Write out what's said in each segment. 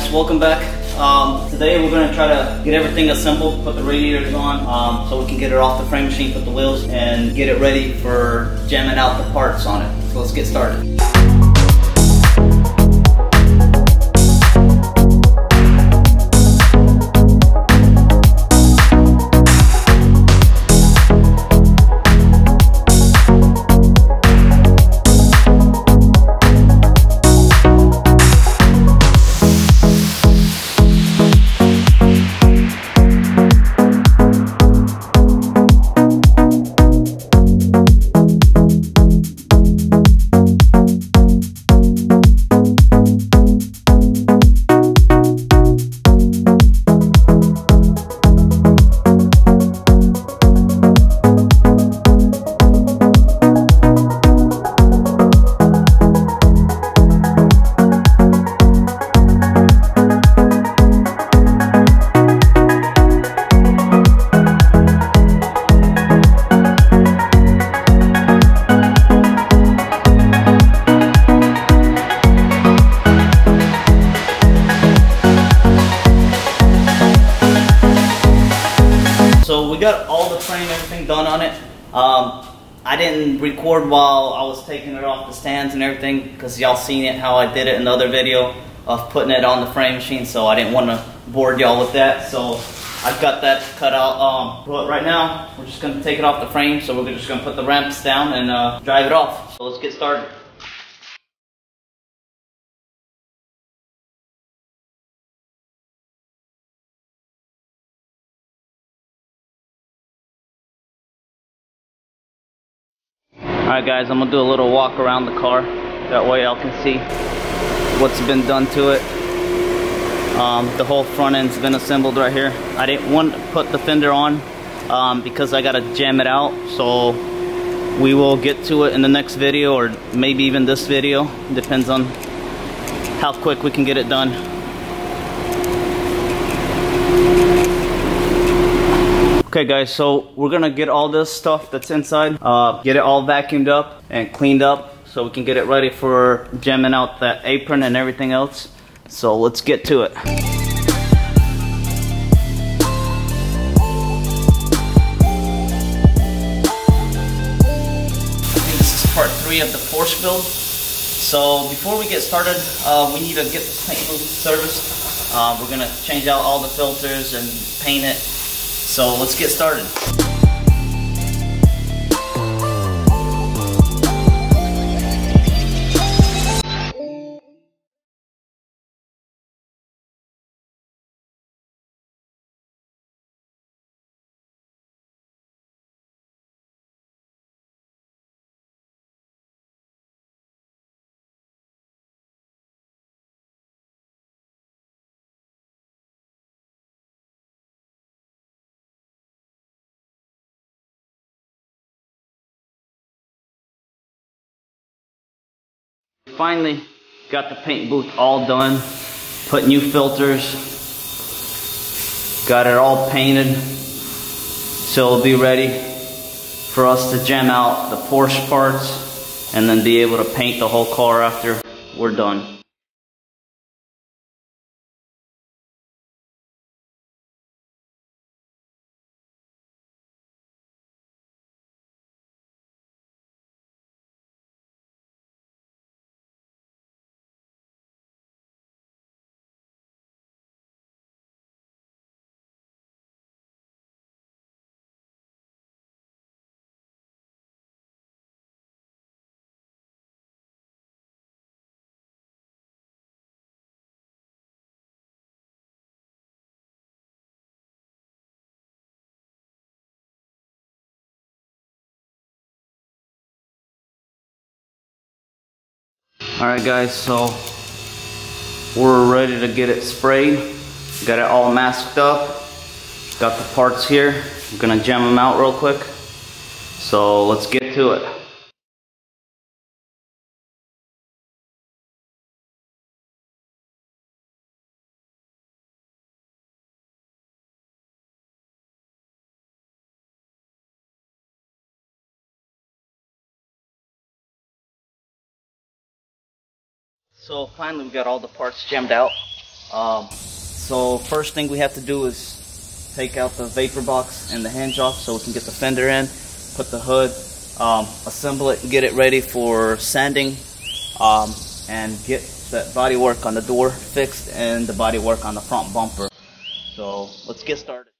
guys, welcome back. Today we're going to try to get everything assembled, put the radiators on so we can get it off the frame machine, put the wheels, and get it ready for jamming out the parts on it. So let's get started. So we got all the frame, everything done on it. I didn't record while I was taking it off the stands and everything because y'all seen it how I did it in the other video of putting it on the frame machine, so I didn't want to bore y'all with that. So I've got that cut out. But right now we're just going to take it off the frame, so we're just going to put the ramps down and drive it off. So let's get started. Alright guys, I'm going to do a little walk around the car. That way y'all can see what's been done to it. The whole front end's been assembled right here. I didn't want to put the fender on because I got to jam it out. So we will get to it in the next video, or maybe even this video. Depends on how quick we can get it done. Okay guys, so we're gonna get all this stuff that's inside, get it all vacuumed up and cleaned up so we can get it ready for jamming out that apron and everything else. So let's get to it. I think this is part 3 of the Porsche build. So before we get started, we need to get the paint booth serviced. We're gonna change out all the filters and paint it. So let's get started. Finally got the paint booth all done, put new filters, got it all painted, so it'll be ready for us to jam out the Porsche parts and then be able to paint the whole car after we're done. Alright guys, so we're ready to get it sprayed. Got it all masked up. Got the parts here. I'm gonna jam them out real quick. So let's get to it. So finally we got all the parts jammed out. So first thing we have to do is take out the vapor box and the hinge off so we can get the fender in, put the hood, assemble it and get it ready for sanding, and get that body work on the door fixed and the body work on the front bumper. So let's get started.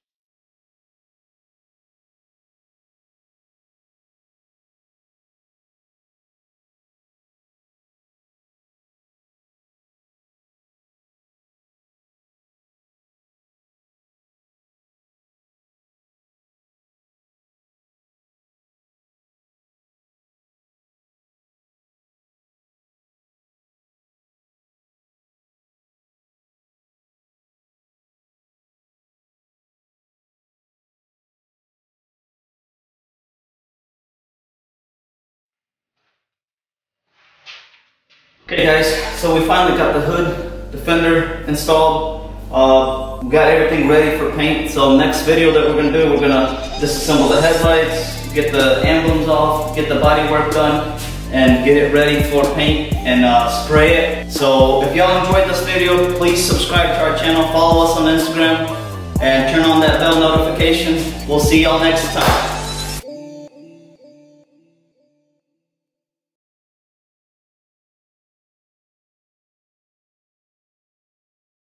Okay guys, so we finally got the hood, the fender installed. We got everything ready for paint. So next video that we're going to do, we're going to disassemble the headlights, get the emblems off, get the body work done, and get it ready for paint and spray it. So if y'all enjoyed this video, please subscribe to our channel, follow us on Instagram, and turn on that bell notification. We'll see y'all next time.